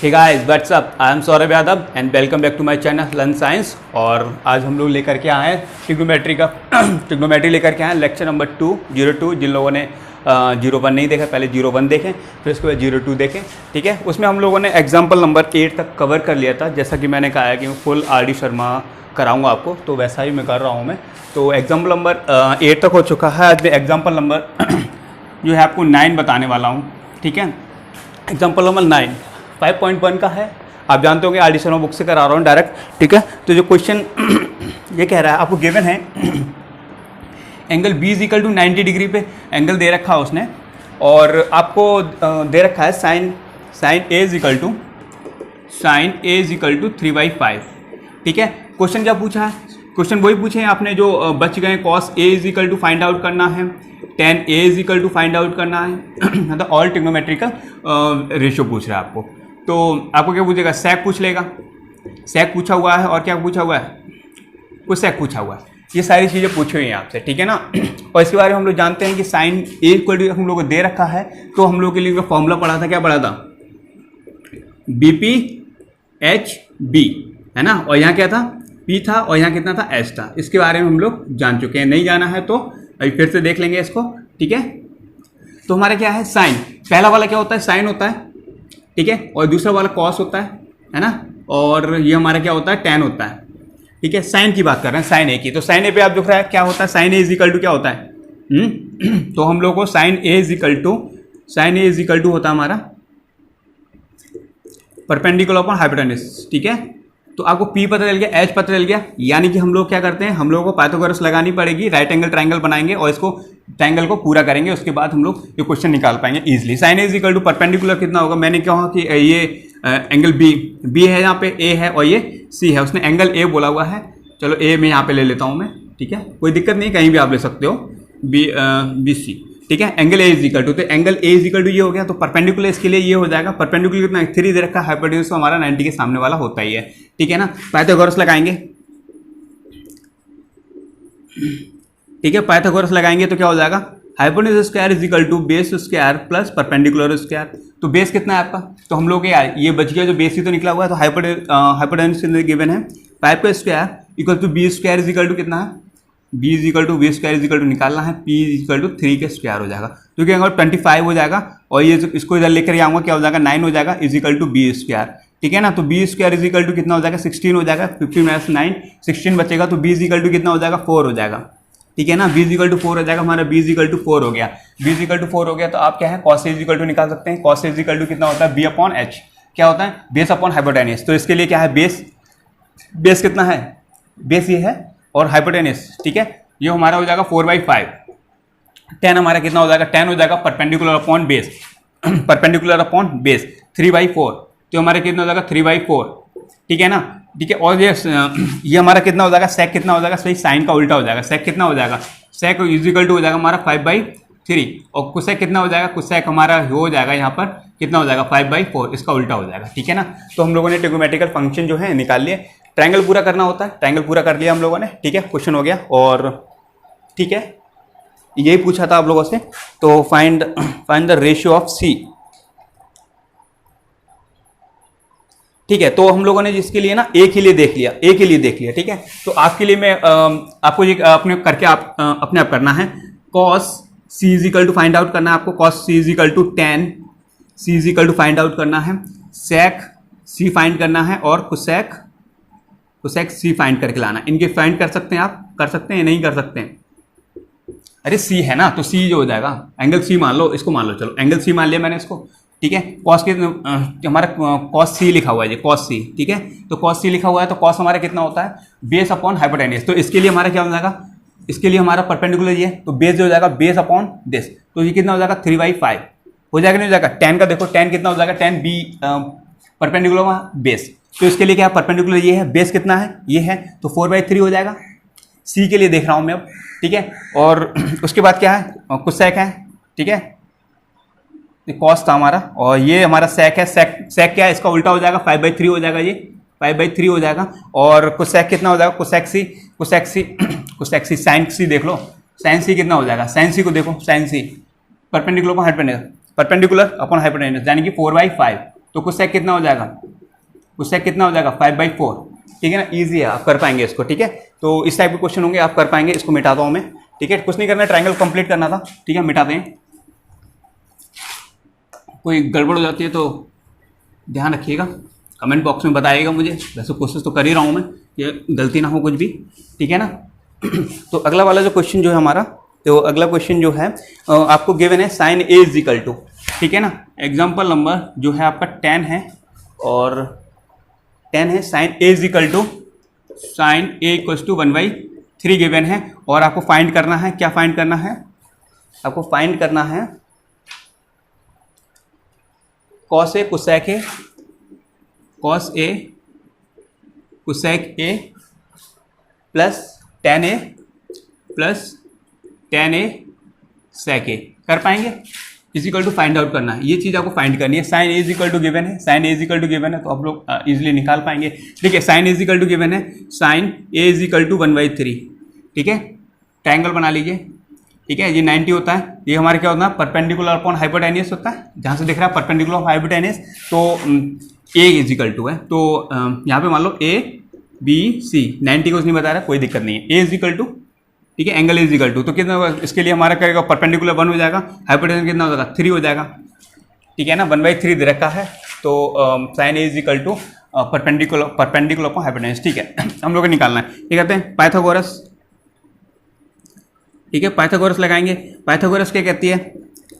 Hey guys what's up, I am Saurabh Yadav and welcome back to my channel learn science. और आज हम लोग लेकर के आए हैं ट्रिग्नोमेट्री लेकर के आए हैं लेक्चर नंबर 202। जिन लोगों ने 01 नहीं देखा पहले 01 देखें, फिर उसके बाद 02 देखें। ठीक है, उसमें हम लोगों ने एग्जाम्पल नंबर 8 तक कवर कर लिया था। जैसा कि मैंने कहा है कि मैं फुल RD शर्मा कराऊंगा आपको, तो वैसा ही मैं कर रहा हूँ मैं। तो एग्जाम्पल नंबर 8 तक हो चुका है। आज मैं एग्जाम्पल नंबर जो है आपको 9 बताने वाला हूँ। ठीक है, एग्जाम्पल नंबर 9 5.1 का है। आप जानते होंगे RD शर्मा बुक से करा रहा हूँ डायरेक्ट। ठीक है, तो जो क्वेश्चन ये कह रहा है, आपको गिवन है angle B is equal to 90 degree पे एंगल दे रखा है उसने, और आपको दे रखा है sine A is equal to 3/5। ठीक है, क्वेश्चन क्या पूछा है? क्वेश्चन वही पूछे हैं आपने जो बच गए। Cos A is equal to find out करना है, tan A is equal to find out करना है। मतलब ऑल ट्रिग्नोमेट्रिकल रेशियो पूछ रहा है आपको। तो आपको क्या पूछेगा? सेक पूछ लेगा। सेक पूछा हुआ है, और क्या पूछा हुआ है? कुछ सेक पूछा हुआ है। ये सारी चीज़ें पूछी हुई हैं आपसे। ठीक है ना। और इसके बारे में हम लोग जानते हैं कि साइन A इक्वल टू हम लोग को दे रखा है, तो हम लोग के लिए फॉर्मूला पढ़ा था। क्या पढ़ा था? BPHB है ना। और यहाँ क्या था? P था, और यहाँ कितना था? H था। इसके बारे में हम लोग जान चुके हैं। नहीं जाना है तो अभी फिर से देख लेंगे इसको। ठीक है, तो हमारा क्या है? साइन। पहला वाला क्या होता है? साइन होता है। ठीक है, और दूसरा वाला कॉस होता है ना। और ये हमारा क्या होता है? टैन होता है। ठीक है, साइन की बात कर रहे हैं, साइन A की। तो साइन A पे आप देख रहा है क्या होता है? Sine A is equal to क्या होता है? तो हम लोग को sine A is equal to होता है हमारा परपेंडिकुलर अपॉन हाइपोटेन्यूज। ठीक है, तो आपको P पता चल गया, H पता चल गया। यानी कि हम लोग क्या करते हैं, हम लोगों को पाइथागोरस लगानी पड़ेगी। राइट एंगल ट्रायंगल बनाएंगे और इसको ट्रायंगल को पूरा करेंगे। उसके बाद हम लोग ये क्वेश्चन निकाल पाएंगे easily. Sine A is equal to perpendicular कितना होगा? मैंने कहा कि ये एंगल B है, यहाँ पे A है और ये C है। उसने एंगल A बोला हुआ है। चलो A में यहाँ पे ले लेता हूँ मैं। ठीक है, कोई दिक्कत नहीं, कहीं भी आप ले सकते हो। BC। ठीक है, angle A is equal to, तो angle A is equal to ये हो गया। तो परपेंडिकुलर इसके लिए ये हो जाएगा। परपेंडिकुलर कितना? 3 दे रखा है। हाइपोटेन्यूज तो हमारा 90 के सामने वाला होता ही है। ठीक है ना। पाइथागोरस लगाएंगे। ठीक है, पाइथागोरस लगाएंगे तो क्या हो जाएगा? Hypotenuse square is equal to base square plus perpendicular square. तो बेस कितना है आपका? तो हम लोग यार ये बच गया, जो बेस ही तो निकला हुआ है। तो हाइपोटेन्यूज गिवन है 5 का square equal to B square is equal to कितना है? B is equal to V square is equal to निकालना है। P इज इक्वल टू 3 के स्क्वायर हो जाएगा। तो क्या 25 हो जाएगा, और ये इसको इधर लेकर आऊँगा, क्या हो जाएगा? 9 हो जाएगा is equal to B square. ठीक है ना। तो B square is equal to कितना हो जाएगा? 16 हो जाएगा। 15 - 9 16 बचेगा। तो B इज इक्वल टू कितना हो जाएगा? 4 हो जाएगा। ठीक है ना। B इज इक्वल टू 4 हो जाएगा हमारा। B इज इक्वल टू 4 हो गया। B इज इक्वल टू 4 हो गया, तो आप क्या है? Cos A is equal to निकाल सकते हैं। Cos A is equal to कितना होता है? B upon H। क्या होता है? Base upon hypotenuse. तो इसके लिए क्या है? बेस कितना है? बेस ये है और हाइपोटेन्यूज। ठीक है, ये हमारा हो जाएगा 4/5। tan हमारा कितना हो जाएगा? tan हो जाएगा perpendicular upon base. Perpendicular upon base 3/4, तो हमारा कितना हो जाएगा? 3/4। ठीक है ना। ठीक है, और ये हमारा कितना हो जाएगा? सेक कितना हो जाएगा? सही, साइन का उल्टा हो जाएगा। सेक कितना हो जाएगा? सेक इज इक्वल टू हो जाएगा हमारा 5/3। और कुसेक कितना हो जाएगा? कुसेक हमारा हो जाएगा यहाँ पर कितना हो जाएगा? 5/4। इसका उल्टा हो जाएगा। ठीक है ना। तो हम लोगों ने ट्रिग्नोमेट्रिकल फंक्शन जो है निकाल लिए। ट्रायंगल पूरा करना होता है, ट्रायंगल पूरा कर लिया हम लोगों ने। ठीक है, क्वेश्चन हो गया। और ठीक है, यही पूछा था आप लोगों से। तो find the ratio of C। ठीक है, तो हम लोगों ने जिसके लिए ना A के लिए देख लिया, A के लिए देख लिया। ठीक है, तो आपके लिए मैं आपको ये अपने करके आप अपने आप करना है। Cos C is equal to find out करना है आपको। Cos C is equal to tan C is equal to find out करना है। सेक C फाइंड करना है, और कुसेक C फाइंड करके लाना। इनके फाइंड कर सकते हैं आप? कर सकते हैं? नहीं कर सकते हैं? अरे C है ना, तो C जो हो जाएगा एंगल C मान लो, इसको मान लो। चलो एंगल C मान लिया मैंने इसको। ठीक है, कॉस के हमारा कॉस C लिखा हुआ है, ये कॉस C। ठीक है, तो कॉस C लिखा हुआ है, तो कॉस हमारा कितना होता है? Base upon hypotenuse. तो इसके लिए हमारा क्या हो जाएगा? इसके लिए हमारा परपेंडिकुलर ये, तो बेस जो हो जाएगा बेस अपॉन बेस। तो ये कितना हो जाएगा? 3/5 हो जाएगा। नहीं हो जाएगा? tan का देखो, tan कितना हो जाएगा? tan B perpendicular base. तो इसके लिए क्या है? परपेंडिकुलर ये है, बेस कितना है? ये है, तो 4/3 हो जाएगा। C के लिए देख रहा हूँ मैं अब। ठीक है, और उसके बाद क्या है? कुसेक है। ठीक है, कॉस था हमारा, और ये हमारा सेक है। सेक क्या है? इसका उल्टा हो जाएगा, 5/3 हो जाएगा। ये 5/3 हो जाएगा। और कुसेक कितना हो जाएगा? कुसेक C साइन C देख लो। साइन C कितना हो जाएगा? साइन C को देखो, sine C perpendicular upon hypotenuse, यानी कि 4/5। तो कुसेक कितना हो जाएगा, कुसेक कितना हो जाएगा 5/4, ठीक है ना। ईजी है, आप कर पाएंगे इसको, ठीक है। तो इस टाइप के क्वेश्चन होंगे, आप कर पाएंगे। इसको मिटाता हूँ मैं, ठीक है। कुछ नहीं करना, ट्रायंगल कंप्लीट करना था, ठीक है। मिटाते हैं, कोई गड़बड़ हो जाती है तो ध्यान रखिएगा, कमेंट बॉक्स में बताइएगा मुझे। वैसे कोशिश तो कर ही रहा हूँ मैं कि गलती ना हो कुछ भी, ठीक है ना। तो अगला वाला जो क्वेश्चन जो है हमारा, तो अगला क्वेश्चन जो है आपको गिवन है sine A is equal to, ठीक है ना। एग्जाम्पल नंबर जो है आपका 10 है, और 10 है sine A is equal to sine A equals to 1/3 given है। और आपको फाइंड करना है, क्या फाइंड करना है, आपको फाइंड करना है cos A cosec A, cos A cosec A plus tan A plus tan A sec A. कर पाएंगे, is equal to find out करना है, ये चीज़ आपको फाइंड करनी है। Sine A is equal to given है, sine A is equal to given है, तो आप लोग इजीली निकाल पाएंगे। ठीक है, sine A is equal to given है, sine A is equal to 1/3, ठीक है। ट्रायंगल बना लीजिए, ठीक है। ये 90 होता है, ये हमारे क्या होता है परपेंडिकुलर अपॉन हाइपोटेनियस होता है, जहाँ से दिख रहा है परपेंडिकुलर ऑफ हाइपोटेनियस, तो ए इज इक्वल टू है, तो यहाँ पे मान लो ए बी सी, 90 को नहीं बता रहा, कोई दिक्कत नहीं है। ए इज इक्वल टू, ठीक है, एंगल इज इक्वल टू, तो कितना होगा, इसके लिए हमारा करेगा परपेंडिकुलर 1 हो जाएगा, हाइपोटेनस कितना हो जाएगा 3 हो जाएगा, ठीक है ना। 1/3 दे रखा है, तो sine A is equal to perpendicular upon hypotenuse, ठीक है। हम लोग को निकालना है, ये कहते हैं पाइथागोरस, ठीक है। पाइथागोरस लगाएंगे, पाइथागोरस क्या कहती है,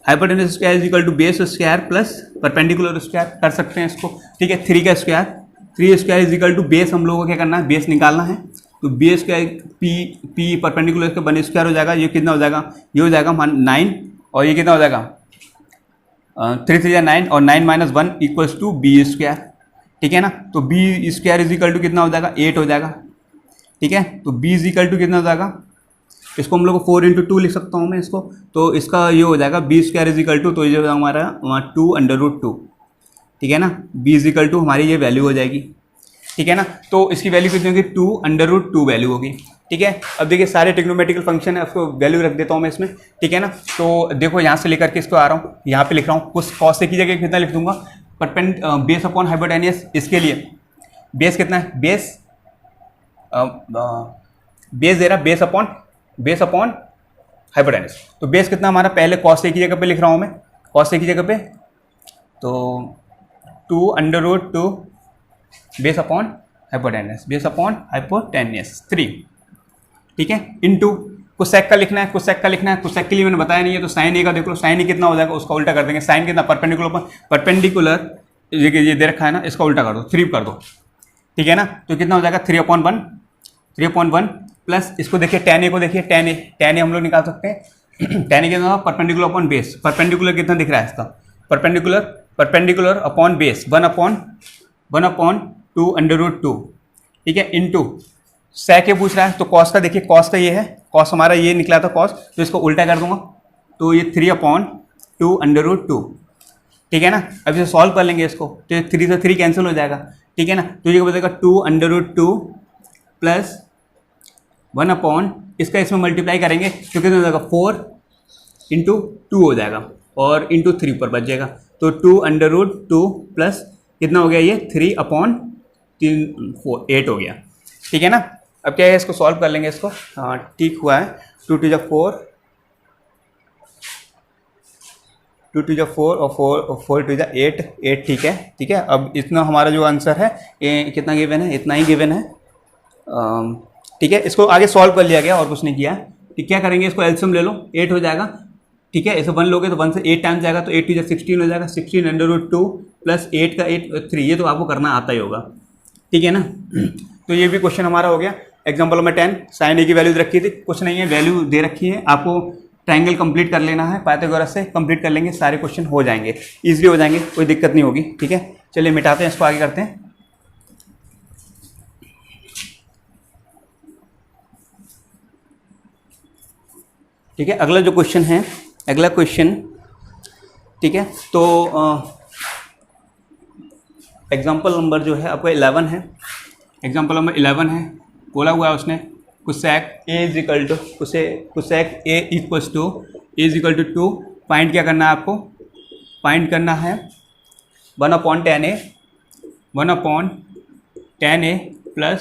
hypotenuse square is equal to base square plus perpendicular square, कर सकते हैं इसको, ठीक है। 3 का square, 3 square is equal to base, हम लोगों को क्या करना है, बेस निकालना है, तो बेस स्क्वायर पी परपेंडिकुलर के 1 स्क्वायर हो जाएगा, ये कितना हो जाएगा, ये हो जाएगा 9, और ये कितना हो जाएगा 3 3 9, और 9 - 1 इक्वल्स टू बी स्क्वायर, ठीक है ना। तो B square is equal to कितना हो जाएगा 8 हो जाएगा, ठीक है। तो बी इज इक्वल टू कितना हो जाएगा, इसको हम लोग 4 × 2 लिख सकता हूँ मैं इसको, तो इसका ये हो जाएगा B square is equal to, तो ये हमारा 2√2, ठीक है ना। बी इज इक्वल टू हमारी ये वैल्यू हो जाएगी, ठीक है ना। तो इसकी वैल्यू कितनी होगी, 2√2 वैल्यू होगी, ठीक है। अब देखिए सारे ट्रिग्नोमेट्रिकल फंक्शन है, उसको वैल्यू रख देता हूँ मैं इसमें, ठीक है ना। तो देखो यहाँ से लेकर के इसको आ रहा हूँ, यहाँ पे लिख रहा हूँ, कुछ कॉस की जगह कितना लिख दूंगा, बेस अपॉन हाइपोटेनियस, इसके लिए बेस कितना है, बेस दे रहा, बेस अपॉन हाइपोटेनस, तो बेस कितना हमारा, पहले कॉस की जगह पे लिख रहा हूँ मैं, कॉस की जगह पे, तो 2√2 base upon hypotenuse, base upon hypotenuse 3, ठीक है, इनटू कोसेक का लिखना है, कोसेक का लिखना है, कोसेक के लिए मैंने बताया नहीं है, तो साइन ए का देख लो, साइन ए कितना हो जाएगा, उसका उल्टा कर देंगे, साइन कितना परपेंडिकुलर ये दे रखा है ना, इसका उल्टा कर दो, 3 कर दो, ठीक है ना। तो कितना हो जाएगा 3/1 प्लस इसको देखिए tan ए को देखिए, tan ए हम लोग निकाल सकते हैं। tan ए कितना परपेंडिकुलर अपॉन बेस, परपेंडिकुलर कितना दिख रहा है इसका, परपेंडिकुलर अपॉन बेस 1/2√2, ठीक है, इनटू सेक ए पूछ रहा है, तो कॉस का देखिए, कॉस का ये है, कॉस हमारा ये निकला था कॉस, तो इसको उल्टा कर दूंगा, तो ये 3/2√2, ठीक है ना। अब इसे सॉल्व कर लेंगे इसको, तो 3 से 3 कैंसिल हो जाएगा, ठीक है ना। तो ये बचेगा 2√2 प्लस 1/, इसका इसमें मल्टीप्लाई करेंगे तो कितना हो जाएगा 4 × 2 हो जाएगा, और इंटू 3 ऊपर बच जाएगा, तो 2√2 प्लस कितना हो गया, ये 3/3 8 हो गया, ठीक है ना। अब क्या है, इसको सॉल्व कर लेंगे इसको, हाँ ठीक हुआ है, 2 × 4 और 4 × 8, ठीक है, ठीक है। अब इतना हमारा जो आंसर है, ये कितना गिवन है, इतना ही गिवन है, ठीक है। इसको आगे सॉल्व कर लिया गया और कुछ नहीं किया, ठीक। क्या करेंगे, इसको एलसीएम ले लो, 8 हो जाएगा, ठीक है। इसे 1 लोगे तो 1 से 8 टाइम्स जाएगा, तो 8 × 16 हो जाएगा, 16√2 प्लस 8 का 8 3, ये तो आपको करना आता ही होगा, ठीक है ना। तो ये भी क्वेश्चन हमारा हो गया। एग्जाम्पल नंबर 10, साइन ए की वैल्यू रखी थी, कुछ नहीं है, वैल्यू दे रखी है, आपको ट्रायंगल कंप्लीट कर लेना है, पाइथागोरस से कंप्लीट कर लेंगे, सारे क्वेश्चन हो जाएंगे, ईजिली हो जाएंगे, कोई दिक्कत नहीं होगी, ठीक है। चलिए मिटाते हैं इसको, आगे करते हैं। ठीक है, अगला जो क्वेश्चन है, अगला क्वेश्चन, ठीक है। तो एग्जाम्पल नंबर जो है आपको 11 है, एग्जाम्पल नंबर 11 है, बोला हुआ है उसने cosec A is equal to cosec A equals to A is equal to 2, find क्या करना है आपको, फाइंड करना है 1/10 plus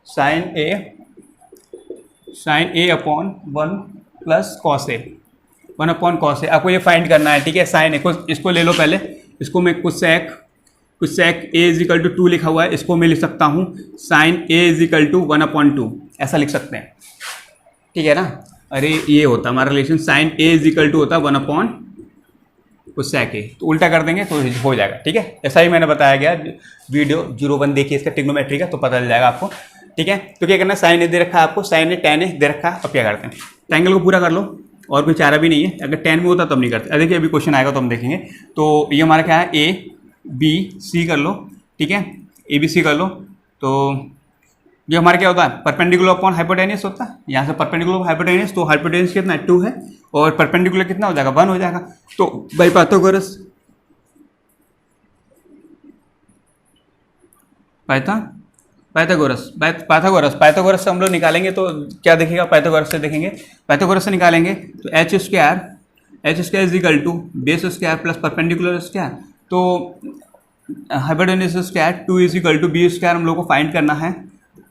sine A upon 1 plus cos A, 1/cos A. आपको ये फाइंड करना है, ठीक है। साइन ए को इसको ले लो पहले, इसको मैं कुछ sec A is equal to 2 लिखा हुआ है, इसको मैं लिख सकता हूँ sine A is equal to 1/2, ऐसा लिख सकते हैं, ठीक है ना। अरे ये होता हमारा relation, sine A is equal to होता 1/cosec ए, तो उल्टा कर देंगे तो हो जाएगा, ठीक है। ऐसा ही मैंने बताया गया, वीडियो 01 देखिए इसका ट्रिग्नोमेट्री का, तो पता चल जाएगा आपको, ठीक है। तो क्या करना है, साइन ए दे रखा है आपको, साइन ए tan ए दे रखा है। अब क्या करते हैं, ट्रायंगल को पूरा कर लो, और कोई चारा भी नहीं है। अगर tan में होता तब नहीं करते। देखिए अभी क्वेश्चन आएगा तो हम देखेंगे। तो ये हमारा क्या है, ए बी सी कर लो, ठीक है, ए बी सी कर लो। तो ये हमारा क्या होता है, परपेंडिकुलर अपॉन हाइपोटेनियस होता है। यहाँ से परपेंडिकुलर हाइपोटेनियस, तो हाइपोटेनियस कितना है 2 है, और परपेंडिकुलर कितना हो जाएगा 1 हो जाएगा। तो बाई पाइथागोरस से हम लोग निकालेंगे तो क्या देखेगा, पाइथागोरस से देखेंगे, पाइथागोरस से निकालेंगे तो H square is equal to base square plus perpendicular square. तो hypotenuse square 2 is equal to B square हम लोग को फाइंड करना है,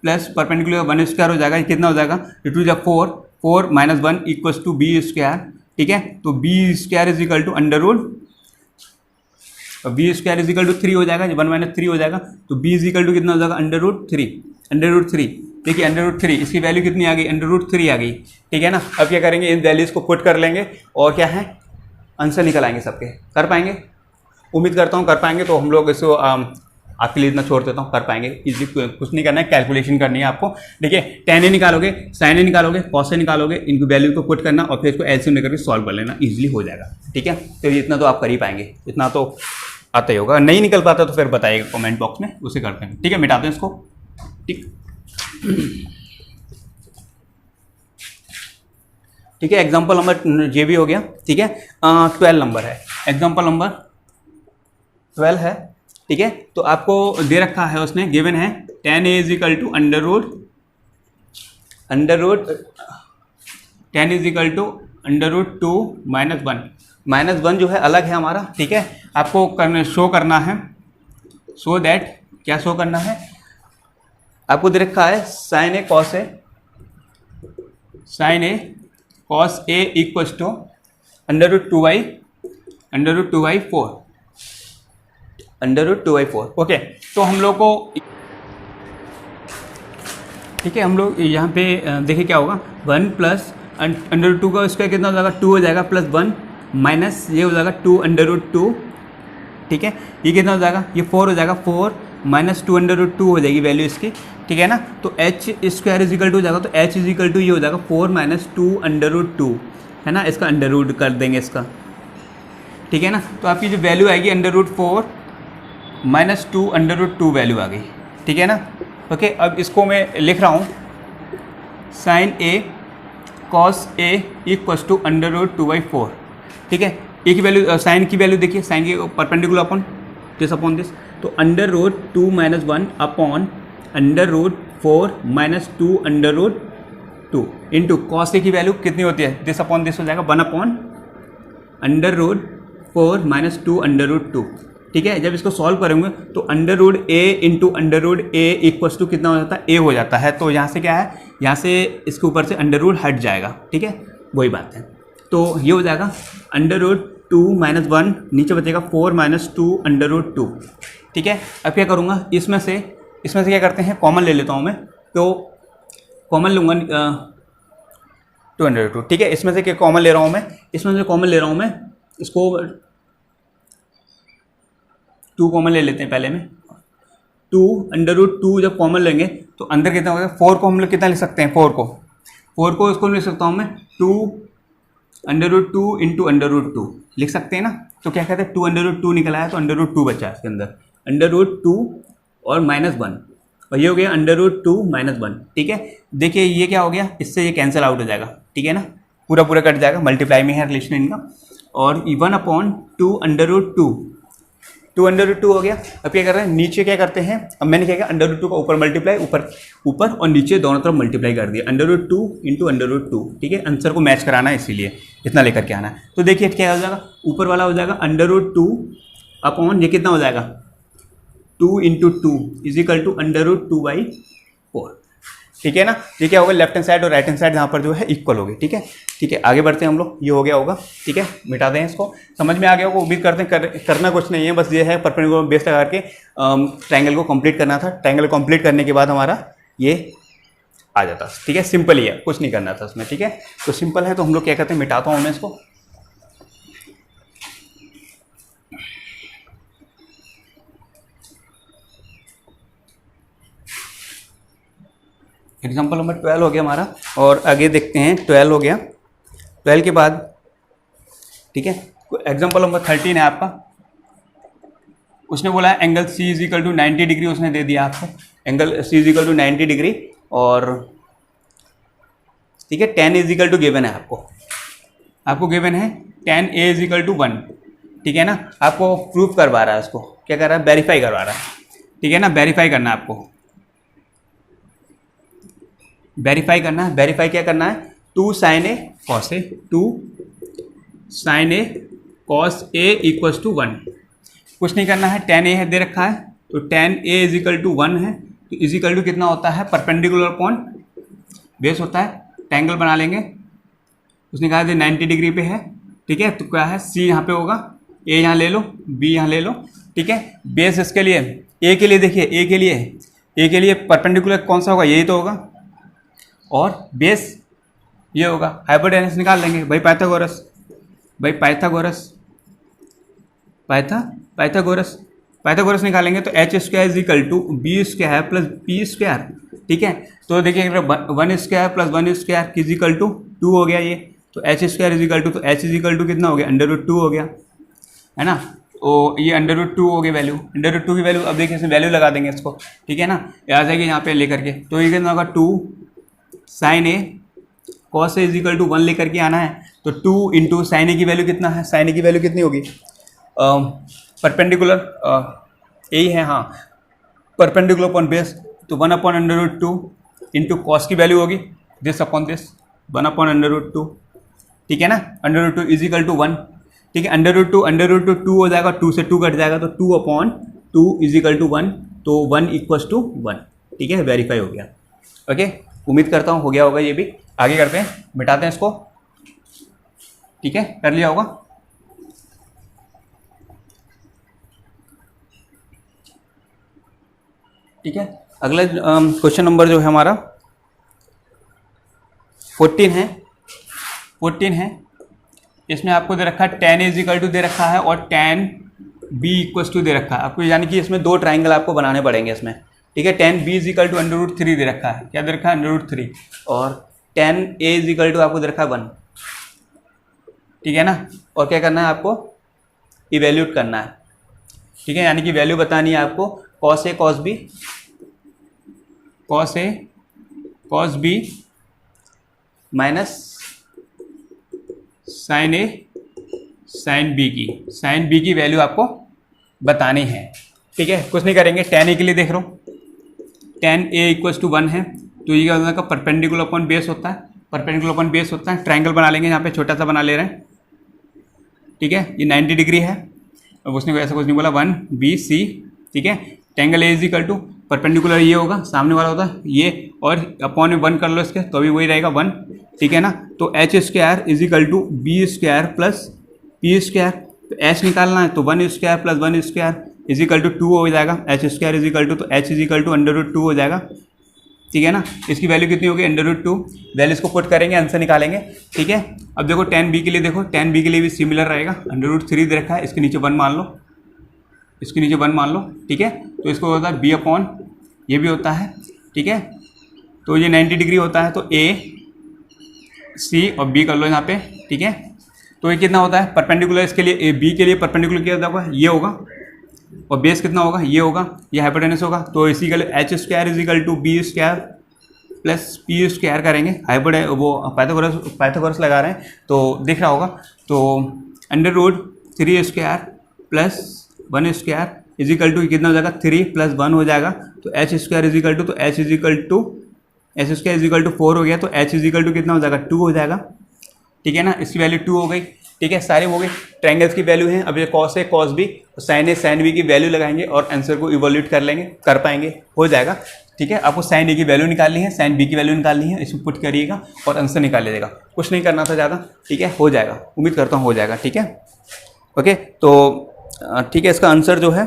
प्लस परपेंडिकुलर 1 स्क्वायर हो जाएगा। कितना हो जाएगा, 2 जा 4 minus 1 equals to B square, ठीक है। तो B square is equal to under root, B square is equal to 3 हो जाएगा, 1 माइनस 3 हो जाएगा। तो बी इज इक्वल टू कितना हो जाएगा, अंडर रूट 3। देखिए अंडर रूट 3, इसकी वैल्यू कितनी आ गई, अंडर रूट 3 आ गई, ठीक है ना। अब क्या करेंगे, इन वैल्यूज को पुट कर लेंगे और क्या है, आंसर निकल आएंगे सबके। कर पाएंगे, उम्मीद करता हूँ कर पाएंगे। तो हम लोग इसको आपके लिए इतना छोड़ देता हूँ, कर पाएंगे इजी। कुछ नहीं करना है, कैलकुलेशन करनी है आपको, ठीक है। tan ए निकालोगे, sin ए निकालोगे, cos ए निकालोगे, इनकी वैल्यू को पुट करना और फिर इसको एलसीएम लेकर के सॉल्व कर लेना, इजीली हो जाएगा, ठीक है। तो इतना तो आप कर ही पाएंगे, इतना तो आता ही होगा। नहीं निकल पाता तो फिर बताइएगा कमेंट बॉक्स में, उसे करते हैं, ठीक है। मिटाते हैं इसको, ठीक है। एग्जाम्पल नंबर ये भी हो गया, ठीक है। 12 नंबर है, एग्जाम्पल नंबर 12 है, ठीक है। तो आपको दे रखा है, उसने गिवन है tan A is equal to under root tan is equal to under root 2 minus 1 जो है अलग है हमारा, ठीक है। आपको शो करना है, सो दैट क्या शो करना है, आपको दे रखा है sine A cos A equals to under root 2/4 okay. तो हम लोग को, ठीक है, हम लोग यहाँ पे देखिए क्या होगा, 1 प्लस अंडर रूट 2 का स्क्वायर कितना हो जाएगा, 2 हो जाएगा, प्लस 1 माइनस ये हो जाएगा 2 अंडर रूट 2, ठीक है। ये कितना हो जाएगा, ये 4 हो जाएगा, 4 माइनस 2 अंडर रूट 2 हो जाएगी वैल्यू इसकी, ठीक है ना। तो H square is equal to हो जाएगा, तो एच इज इक्वल टू ये हो जाएगा 4 माइनस 2 अंडर रूट 2, है ना। इसका अंडर रूट कर देंगे इसका, ठीक है ना। तो आपकी जो वैल्यू आएगी under root 4 minus 2 under root 2 value आ गई, ठीक है ना। ओके, अब इसको मैं लिख रहा हूँ sine A cos A equals to under root 2/4, ठीक है। ए की वैल्यू, साइन की वैल्यू देखिए, साइन की परपेंडिकुलर अपॉन दिस, तो under root 2 minus 1 upon under root 4 minus 2 under root 2 into cos A की वैल्यू कितनी होती है, दिस अपॉन दिस हो जाएगा 1 upon under root 4 minus 2 under root 2, ठीक है। जब इसको सॉल्व करेंगे तो under root A into under root A equals to कितना हो जाता है, ए हो जाता है। तो यहाँ से क्या है, यहाँ से इसके ऊपर से अंडर रूट हट जाएगा, ठीक है, वही बात है। तो ये हो जाएगा अंडर रूट 2 माइनस 1, नीचे बचेगा 4 माइनस 2 अंडर रूट 2, ठीक है। अब क्या करूँगा, इसमें से क्या करते हैं, कॉमन ले लेता हूँ मैं। तो कॉमन लूँगा 2 अंडर रूट 2, ठीक है। इसमें से क्या कॉमन ले रहा हूँ मैं, इसको 2 कॉमन ले लेते हैं पहले में। 2 अंडर रूट 2 जब कॉमन लेंगे तो अंदर कितना होगा, 4 को हम लोग कितना लिख सकते हैं, 4 को इसको लिख सकता हूँ मैं 2 under root 2 into under root 2 लिख सकते हैं ना। तो क्या कहते हैं, 2 अंडर रूट 2 निकला है, तो अंडर रूट 2 बचा है इसके अंदर, अंडर रूट 2 और माइनस 1, और ये हो गया अंडर रूट 2 माइनस 1, ठीक है। देखिए ये क्या हो गया, इससे ये कैंसिल आउट हो जाएगा, ठीक है ना, पूरा कट जाएगा, मल्टीप्लाई में है रिलेशन इनका। और 1 upon 2 under root 2 under root 2 हो गया। अब क्या कर रहे हैं, नीचे क्या करते हैं, अब मैंने क्या किया, अंडर रूट 2 का ऊपर मल्टीप्लाई, ऊपर और नीचे दोनों तरफ मल्टीप्लाई कर दिया, under root 2 into under root 2, ठीक है। आंसर को मैच कराना है, इसीलिए इतना लेकर के आना है। तो देखिए क्या हो जाएगा, ऊपर वाला हो जाएगा अंडर रूट 2 अपॉन ये कितना हो जाएगा 2 इंटू 2 इज इक्वल टू √2/4। ठीक है ना। ये क्या होगा, लेफ्ट हैंड साइड और राइट हैंड साइड यहाँ पर जो है इक्वल होगी। ठीक है, ठीक है, आगे बढ़ते हैं हम लोग। ये हो गया होगा, ठीक है, मिटा दें इसको। समझ में आ गया होगा, उम्मीद करते हैं। करना कुछ नहीं है, बस ये है परपेंडिकुलर बेस लगा के ट्रायंगल को कंप्लीट करना था। ट्रायंगल कंप्लीट करने के बाद हमारा ये आ जाता। ठीक है, सिंपल ही है, कुछ नहीं करना था उसमें। ठीक है, तो सिंपल है, तो हम लोग क्या कहते हैं, मिटाता हूँ मैं इसको। एग्जाम्पल नंबर 12 हो गया हमारा, और आगे देखते हैं। 12 हो गया, 12 के बाद ठीक है, एग्जाम्पल नंबर 13 है आपका। उसने बोला है angle C is equal to 90 degree, उसने दे दिया आपको angle C is equal to 90 degree, और ठीक है, tan is equal to given है आपको गिवन है tan a is equal to 1। ठीक है ना, आपको प्रूफ करवा रहा है, उसको क्या कर रहा है, वेरीफाई करवा रहा है। ठीक है ना, वेरीफाई करना है आपको, वेरीफाई करना है। वेरीफाई क्या करना है, 2 sin a cos a, 2 sin a cos a equals to 1। कुछ नहीं करना है, tan a है दे रखा है, तो tan a is equal to 1 है, तो इज इक्वल टू कितना होता है, परपेंडिकुलर अपॉन बेस होता है। ट्रायंगल बना लेंगे, उसने कहा था 90 डिग्री पे है। ठीक है, तो क्या है, c यहाँ पे होगा, a यहाँ ले लो, b यहाँ ले लो। ठीक है, बेस इसके लिए a के लिए देखिए, a के लिए परपेंडिकुलर कौन सा होगा, यही तो होगा, और बेस ये होगा। हाइपोटेनस निकाल लेंगे भाई, पाइथागोरस निकालेंगे, तो H square is equal to B square plus P square. ठीक है, तो देखिए 1 square plus 1 square is equal to 2 हो गया ये, तो H square is equal to, तो एच इज इक्वल टू कितना हो गया, √2 हो गया, है ना। तो ये √2 हो गया वैल्यू, √2 की वैल्यू। अब देखिए इसमें वैल्यू लगा देंगे इसको। ठीक है ना, आ जाएगी यहाँ पे लेकर के, तो ये कितना होगा, 2 sin a cos a is equal to 1 लेकर के आना है, तो 2 इंटू साइन ए की वैल्यू कितना है, साइन ए की वैल्यू कितनी होगी, परपेंडिकुलर यही है, हाँ, परपेंडिकुलर अपॉन बेस, तो 1 अपॉन √2 इंटू कॉस की वैल्यू होगी दिस अपॉन दिस, 1 अपॉन √2। ठीक है ना, √2 इज इक्वल टू 1। ठीक है, √2 2 हो जाएगा, 2 से 2 कट जाएगा, तो 2 अपॉन 2 इज इक्वल टू 1, तो 1 इक्वल्स टू 1। ठीक है, वेरीफाई हो गया। ओके, उम्मीद करता हूँ हो गया होगा ये भी। आगे करते हैं, मिटाते हैं इसको। ठीक है, कर लिया होगा। ठीक है, अगला क्वेश्चन नंबर जो है हमारा 14 है। इसमें आपको दे रखा है tan a is equal to दे रखा है, और tan b इक्वल्स टू दे रखा है आपको, यानी कि इसमें 2 ट्राइंगल आपको बनाने पड़ेंगे इसमें। ठीक है, tan b is equal to √3 दे रखा है, क्या दे रखा है, √3, और tan a is equal to आपको दे रखा है 1। ठीक है ना, और क्या करना है आपको, इवेल्यूट करना है। ठीक है, यानी कि वैल्यू बतानी है आपको, cos a cos b minus sin a sin b की वैल्यू आपको बतानी है। ठीक है, कुछ नहीं करेंगे, tan a के लिए देख रहा हूँ, tan a इक्वल्स टू 1 है, तो ये क्या होता है, परपेंडिकुलर अपॉन बेस होता है। ट्रायंगल बना लेंगे, यहाँ पे छोटा सा बना ले रहे हैं। ठीक है, ये 90 डिग्री है, अब उसने ऐसा कुछ नहीं बोला, 1 B C। ठीक है, triangle A is equal to, perpendicular ये होगा, सामने वाला होता है ये, और अपॉन में 1 कर लो इसके, तो अभी वही रहेगा 1। ठीक है ना, तो H square is equal to B square plus P square, तो एच निकालना है, तो 1 square plus 1 square is equal to 2 हो जाएगा, H square is equal to, तो एच इज इक्वल टू √2 हो जाएगा। ठीक है ना, इसकी वैल्यू कितनी होगी, √2। वैल्यू इसको पुट करेंगे, आंसर निकालेंगे। ठीक है, अब देखो tan b के लिए, देखो tan b के लिए भी सिमिलर रहेगा, √3 दे रखा है, इसके नीचे 1 मान लो, ठीक है, तो इसको होता है b अपॉन, ये भी होता है। ठीक है, तो ये 90 डिग्री होता है, तो a c और b कर लो यहाँ पे। ठीक है, तो ये कितना होता है, परपेंडिकुलर इसके लिए, b के लिए परपेंडिकुलर क्या होगा, ये होगा, और बेस कितना होगा, ये होगा, ये हाइपोटेनस होगा, तो इसी के लिए H square is equal to B square plus P square करेंगे। वो पाइथागोरस लगा रहे हैं, तो दिख रहा होगा, तो √3 square plus 1 square is equal to कितना हो जाएगा, 3 + 1 हो जाएगा, तो H square is equal to, तो H square is equal to 4 हो गया, तो एच इज इक्वल टू कितना हो जाएगा, 2 हो जाएगा। ठीक है ना, इसकी वैल्यू 2 हो गई। ठीक है, सारे वो गए ट्रायंगल्स की वैल्यू हैं। अब ये कॉस है कॉस बी, साइन है साइन बी की वैल्यू लगाएंगे और आंसर को इवोल्यूट कर लेंगे, कर पाएंगे, हो जाएगा। ठीक है, आपको साइन ए की वैल्यू निकालनी है, साइन बी की वैल्यू निकालनी है, इसमें पुट करिएगा और आंसर निकाल लीजिएगा, कुछ नहीं करना था ज़्यादा। ठीक है, हो जाएगा, उम्मीद करता हूँ हो जाएगा। ठीक है, ओके, तो ठीक है, इसका आंसर जो है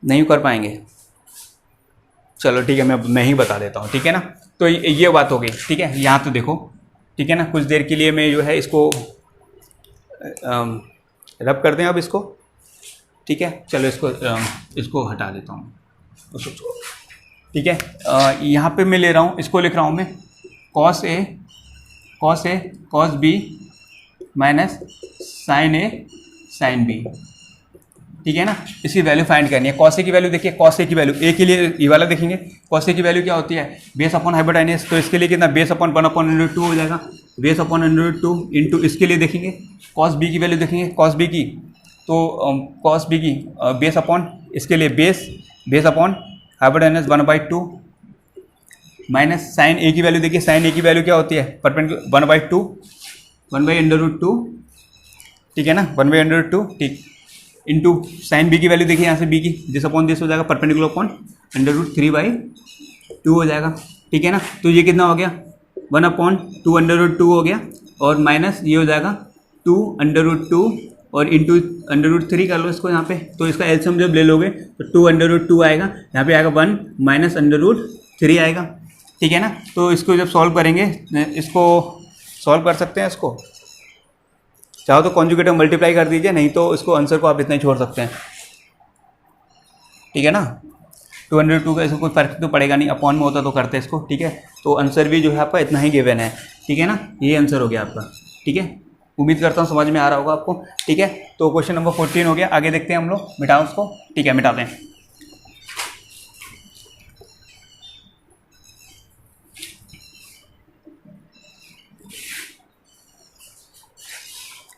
नहीं कर पाएंगे, चलो ठीक है, मैं ही बता देता हूँ। ठीक है ना, तो ये बात हो गई। ठीक है, यहाँ तो देखो, ठीक है ना, कुछ देर के लिए मैं जो है इसको रब कर दें अब इसको। ठीक है, चलो इसको हटा देता हूँ उसको छोड़। ठीक है, यहाँ पे मैं ले रहा हूँ, इसको लिख रहा हूँ मैं cos A cos B minus sine A sine B. ठीक है ना, इसकी वैल्यू फाइंड करनी है। कॉस ए की वैल्यू देखिए, कॉस ए की वैल्यू ए के लिए ये वाला देखेंगे, कॉस ए की वैल्यू क्या होती है, बेस अपॉन हाइपोटेन्यूज, तो इसके लिए कितना बेस अपॉन 1/√2 हो जाएगा, बेस अपॉन √2 इंटू इसके लिए देखेंगे कॉस बी की वैल्यू देखेंगे, कॉस बी की तो कॉस बी की बेस अपॉन इसके लिए base upon hypotenuse 1/2 minus sine A की वैल्यू देखिए, साइन ए की वैल्यू क्या होती है परपेंडिकुलर 1/2 ठीक है ना, 1/√2 ठीक, इंटू साइन बी की वैल्यू देखिए यहाँ से बी की दिस अपॉन दिस हो जाएगा परपेंडिकुलर अपॉन √3/2 हो जाएगा। ठीक है ना, तो ये कितना हो गया 1/2 हो गया और माइनस ये हो जाएगा 2/2 और इंटू √3 कर लो इसको यहाँ पे, तो इसका एलसीएम जब ले लोगे तो 2/2 आएगा, यहाँ पे आएगा 1 माइनस √3 आएगा। ठीक है ना, तो इसको जब सॉल्व करेंगे, इसको सॉल्व कर सकते हैं, इसको चाहो तो कॉन्जुगेटिव मल्टीप्लाई कर दीजिए, नहीं तो इसको आंसर को आप इतना ही छोड़ सकते हैं। ठीक है ना, 2/2 का इसको कोई फर्क तो पड़ेगा नहीं, अपॉन में होता तो करते इसको। ठीक है, तो आंसर भी जो है आपका इतना ही गिवन है। ठीक है ना, ये आंसर हो गया आपका। ठीक है, उम्मीद करता हूँ समझ में आ रहा होगा आपको। ठीक है, तो क्वेश्चन नंबर 14 हो गया, आगे देखते हैं हम लोग, मिटाओ उसको। ठीक है, मिटाते हैं।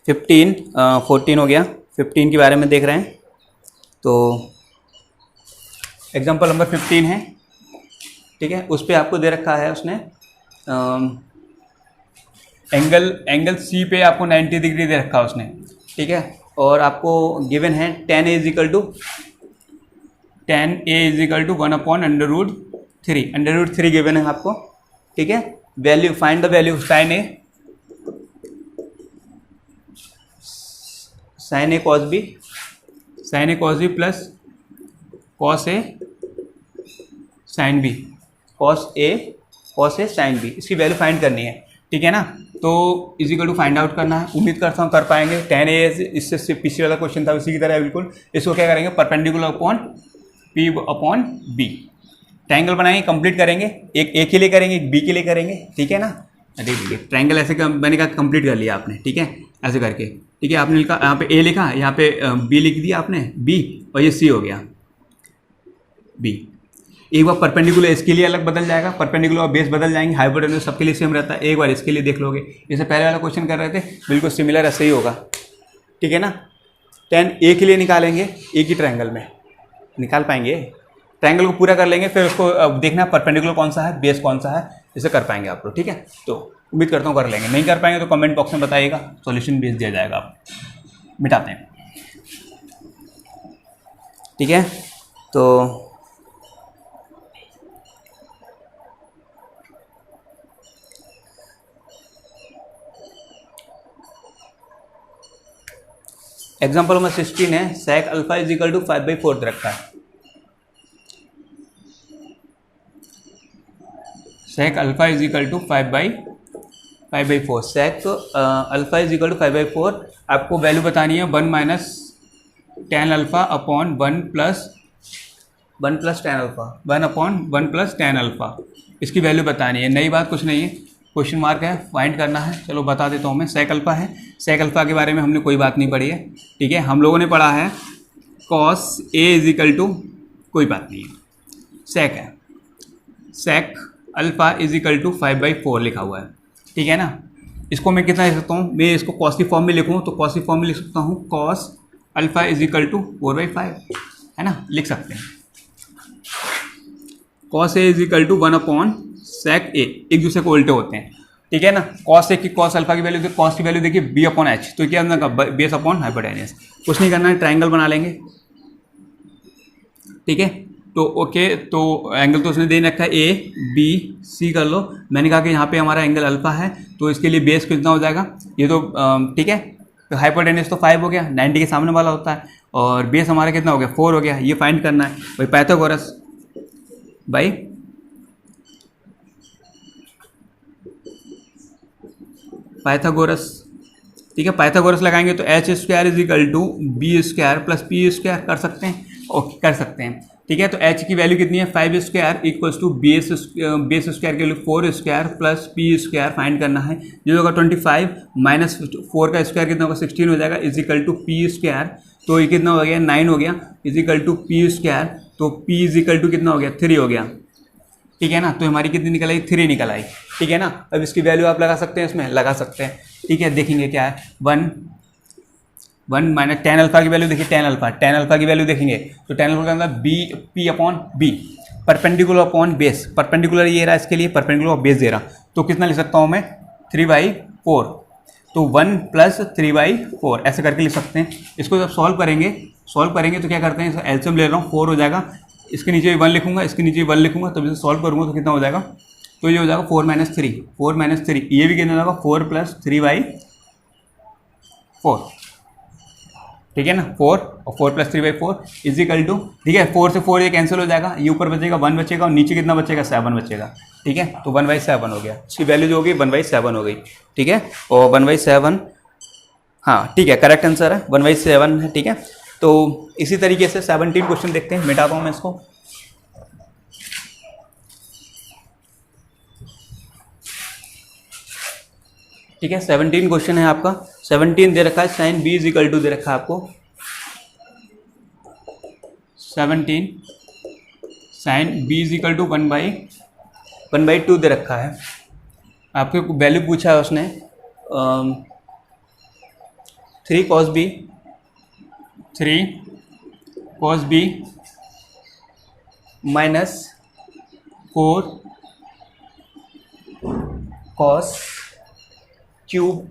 फिफ्टीन 14 हो गया, 15 के बारे में देख रहे हैं, तो एग्जाम्पल नंबर 15 है। ठीक है, उस पर आपको दे रखा है उसने एंगल सी पे आपको 90 डिग्री दे रखा है उसने। ठीक है, और आपको गिवन है tan A is equal to 1/√3, √3 given है आपको। ठीक है, value find the value sine A cos B plus cos A sine B, cos A sine B, इसकी वैल्यू फाइंड करनी है। ठीक है ना, तो इजिकल टू फाइंड आउट करना है, उम्मीद करता हूँ कर पाएंगे। tan A इससे पिछले वाला क्वेश्चन था उसी की तरह बिल्कुल, इसको क्या करेंगे perpendicular upon P upon B, triangle बनाएंगे, कंप्लीट करेंगे, एक ए के लिए करेंगे, एक बी के लिए करेंगे। ठीक है ना, अरे ठीक है, ट्रायंगल ऐसे मैंने कहा कंप्लीट कर लिया आपने। ठीक है, ऐसे करके, ठीक है, आपने लिखा यहाँ पे ए लिखा, यहाँ पे बी लिख दिया आपने, बी, और ये सी हो गया बी। एक बार परपेंडिकुलर इसके लिए अलग बदल जाएगा, परपेंडिकुलर और बेस बदल जाएंगे, हाइपोटेन्यूज सबके लिए सेम रहता है। एक बार इसके लिए देख लोगे, जैसे पहले वाला क्वेश्चन कर रहे थे, बिल्कुल सिमिलर ऐसे ही होगा। ठीक है ना, tan A के लिए निकालेंगे, ए की ट्रायंगल में निकाल पाएंगे, ट्रायंगल को पूरा कर लेंगे, फिर उसको देखना परपेंडिकुलर कौन सा है, बेस कौन सा है, इसे कर पाएंगे आप लोग। ठीक है, तो उम्मीद करता हूँ कर लेंगे, नहीं कर पाएंगे तो कमेंट बॉक्स में बताइएगा, सॉल्यूशन भेज दिया जाएगा। आप मिटाते हैं। ठीक है, तो एग्जाम्पल नंबर 16 है, sec अल्फा इजिकल टू 5/4 रखा है। sec alpha is equal to 5/4, sec alpha is equal to 5/4, आपको वैल्यू बतानी है 1 minus tan alpha upon 1 plus tan alpha, 1 upon 1 plus tan alpha, इसकी वैल्यू बतानी है। नई बात कुछ नहीं है, क्वेश्चन मार्क है, फाइंड करना है। चलो बता देता हूँ मैं, sec अल्फा है, sec अल्फा के बारे में हमने कोई बात नहीं पढ़ी है। ठीक है, हम लोगों ने पढ़ा है cos A इजिकल टू, कोई बात नहीं है, sec है, sec अल्फा इजिकल टू 5/4 लिखा हुआ है। ठीक है ना, इसको मैं कितना लिख सकता हूँ, मैं इसको कॉस की फॉर्म में लिखूँ तो कॉस की फॉर्म में लिख सकता हूँ cos अल्फा इजिकल टू 4/5, है ना, लिख सकते हैं। cos A is equal to 1 upon sec A, एक दूसरे को उल्टे होते हैं। ठीक है ना। कॉस एक की कॉस अल्फा की वैल्यू देखिए, कॉस की वैल्यू देखिए बी अपॉन एच, तो क्या होगा बेस अपॉन हाइपोटेन्यूज। कुछ नहीं करना है, ट्राइंगल बना लेंगे, ठीक है। तो ओके, तो एंगल तो उसने दे रखा है ए बी सी कर लो। मैंने कहा कि यहाँ पे हमारा एंगल अल्फा है, तो इसके लिए बेस कितना हो जाएगा, ये तो ठीक है। तो हाइपोटेन्यूज तो 5 हो गया, 90 के सामने वाला होता है, और बेस हमारा कितना हो गया 4 हो गया। ये फाइंड करना है भाई पाइथागोरस, भाई पाइथागोरस, ठीक है। पाइथागोरस लगाएंगे तो H square is equal to B square plus P square कर सकते हैं, ओके कर सकते हैं, ठीक है। तो एच की वैल्यू कितनी है 5 square equals to base square के लिए 4 square plus P square find करना है, जो होगा 25 माइनस 4 का स्क्वायर कितना होगा 16 हो जाएगा, is equal to P square, तो ये कितना हो गया 9 हो गया, is equal to P square, तो पी इज इक्वल टू कितना हो गया 3 हो गया, ठीक है ना। तो हमारी कितनी निकल आई 3 निकल आई, ठीक है ना। अब इसकी वैल्यू आप लगा सकते हैं, इसमें लगा सकते हैं, ठीक है। देखेंगे क्या है 1 माइनस टेन अल्फा की वैल्यू देखिए, टेन अल्फा की वैल्यू देखेंगे तो टेन अल्फा का अंदर B P upon B, perpendicular upon base, perpendicular ये रहा इसके लिए, परपेंडिकुलर बेस दे रहा, तो कितना लिख सकता हूँ मैं 3/4, तो 1 प्लस 3/4 ऐसे करके लिख सकते हैं। इसको जब सॉल्व करेंगे तो क्या करते हैं, एलसीएम ले रहा हूँ 4 हो जाएगा, इसके नीचे 1 लिखूंगा, इसके नीचे 1 लिखूंगा, तब इसे सॉल्व करूँगा तो कितना हो जाएगा, तो ये हो जाएगा 4 - 3, ये भी कितना हो जाएगा 4 + 3/4, ठीक है ना। 4 और 4 + 3/4 इज इक्वल टू, ठीक है, 4 से 4 ये कैंसिल हो जाएगा, ये ऊपर बचेगा 1 बचेगा, और नीचे कितना बचेगा 7 बचेगा, ठीक है। तो 1/7 हो गया, इसकी वैल्यू जो होगी 1/7 हो गई, ठीक है। और 1/7, हाँ ठीक है, करेक्ट आंसर है 1/7 है, ठीक है। तो इसी तरीके से 17 क्वेश्चन देखते हैं, मिटाता हूँ मैं इसको। ठीक है, 17 क्वेश्चन है आपका, 17 दे रखा है, sine B is equal to दे रखा है आपको 17 sine B is equal to 1/2 दे रखा है। आपको वैल्यू पूछा है उसने 3 cos b minus 4 cos cube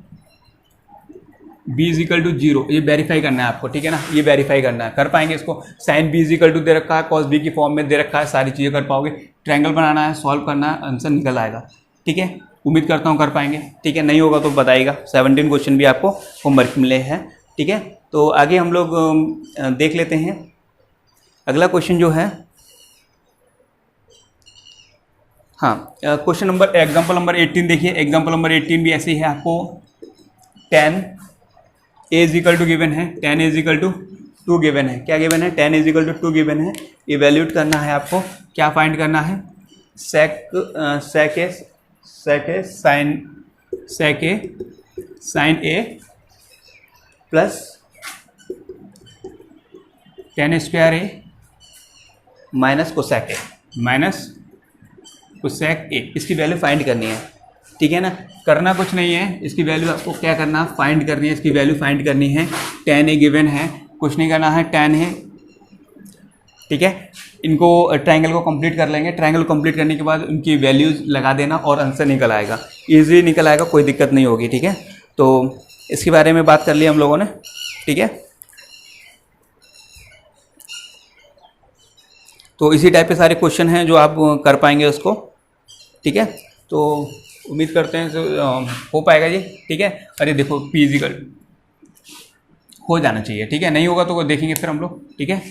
b is equal to 0, ये वेरीफाई करना है आपको, ठीक है ना, ये वेरीफाई करना है, कर पाएंगे इसको। Sine b is equal to दे रखा है, cos b की फॉर्म में दे रखा है, सारी चीज़ें कर पाओगे। ट्रायंगल बनाना है, सॉल्व करना है, आंसर निकल आएगा, ठीक है। उम्मीद करता हूँ कर पाएंगे, ठीक है। नहीं होगा तो बताइएगा। 17 क्वेश्चन भी आपको होमवर्क मिले हैं, ठीक है। तो आगे हम लोग देख लेते हैं अगला क्वेश्चन जो है, हाँ क्वेश्चन नंबर एग्जाम्पल नंबर 18 देखिए। एग्जाम्पल नंबर 18 भी ऐसी है, आपको tan a is equal to given है, tan a is equal to 2 given है। क्या गिवन है, tan a is equal to 2 given है। इवेल्यूट करना है आपको, क्या फाइंड करना है, sec a sin a plus tan square a minus cosec a, इसकी वैल्यू फाइंड करनी है, ठीक है ना। करना कुछ नहीं है, इसकी वैल्यू आपको क्या करना, फाइंड करनी है, इसकी वैल्यू फाइंड करनी है। tan a गिवन है, कुछ नहीं करना है, tan है, ठीक है। इनको ट्रायंगल को कंप्लीट कर लेंगे, ट्रायंगल कंप्लीट करने के बाद उनकी वैल्यूज लगा देना और आंसर निकल आएगा, ईजी निकल आएगा, कोई दिक्कत नहीं होगी, ठीक है। तो इसके बारे में बात कर ली हम लोगों ने, ठीक है। तो इसी टाइप के सारे क्वेश्चन हैं जो आप कर पाएंगे उसको, ठीक है। तो उम्मीद करते हैं हो पाएगा जी, ठीक है। अरे देखो फिजिकल हो जाना चाहिए, ठीक है, नहीं होगा तो देखेंगे फिर हम लोग, ठीक है।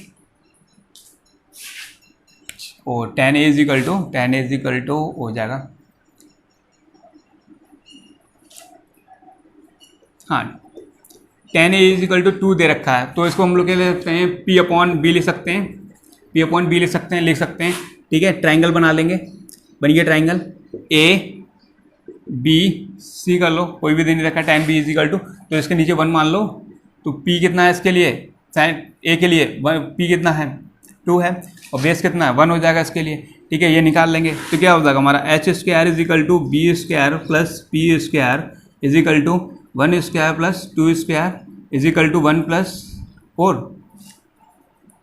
और tan a is equal to हो जाएगा, हाँ tan a is equal to 2 दे रखा है, तो इसको हम लोग क्या ले सकते हैं, p अपॉन b लिख सकते हैं, लिख सकते हैं, ठीक है। ट्रायंगल बना लेंगे, बन गया ट्रायंगल a b c कर लो, कोई भी दे नहीं रखा, tan b is equal to, तो इसके नीचे 1 मान लो, तो p कितना है इसके लिए, साइन a के लिए p कितना है 2 है, और बेस कितना है 1 हो जाएगा इसके लिए, ठीक है। ये निकाल लेंगे तो क्या हो जाएगा हमारा H square is equal to B square plus P square is equal to 1 square plus 2 square is equal to 1 + 4,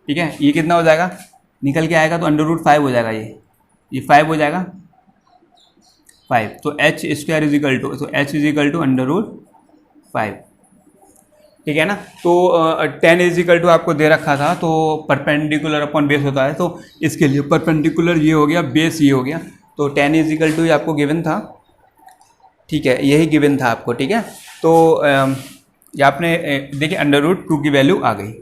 ठीक है। ये कितना हो जाएगा, निकल के आएगा तो √5 हो जाएगा, ये 5 हो जाएगा, 5, तो H square is equal to, तो एच इज इक्वल टू √5, ठीक है ना। तो tan इज इक्वल टू आपको दे रखा था, तो परपेंडिकुलर अपॉन बेस होता है, तो इसके लिए परपेंडिकुलर ये हो गया, बेस ये हो गया, तो tan इज इक्वल टू ये आपको गिवन था, ठीक है, यही गिवन था आपको, ठीक है। तो ये आपने देखिए √2 की वैल्यू आ गई,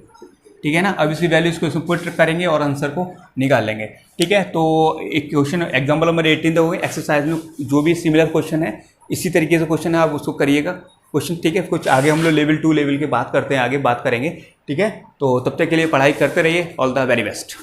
ठीक है ना। अब इसकी वैल्यू इसको पुट करेंगे और आंसर को निकाल लेंगे, ठीक है। तो एक क्वेश्चन एग्जाम्पल नंबर 18 हो गई। एक्सरसाइज में जो भी सिमिलर क्वेश्चन है इसी तरीके से क्वेश्चन है, आप उसको करिएगा क्वेश्चन, ठीक है। कुछ आगे हम लोग लेवल 2 लेवल की बात करते हैं, आगे बात करेंगे, ठीक है। तो तब तक के लिए पढ़ाई करते रहिए। All the very best.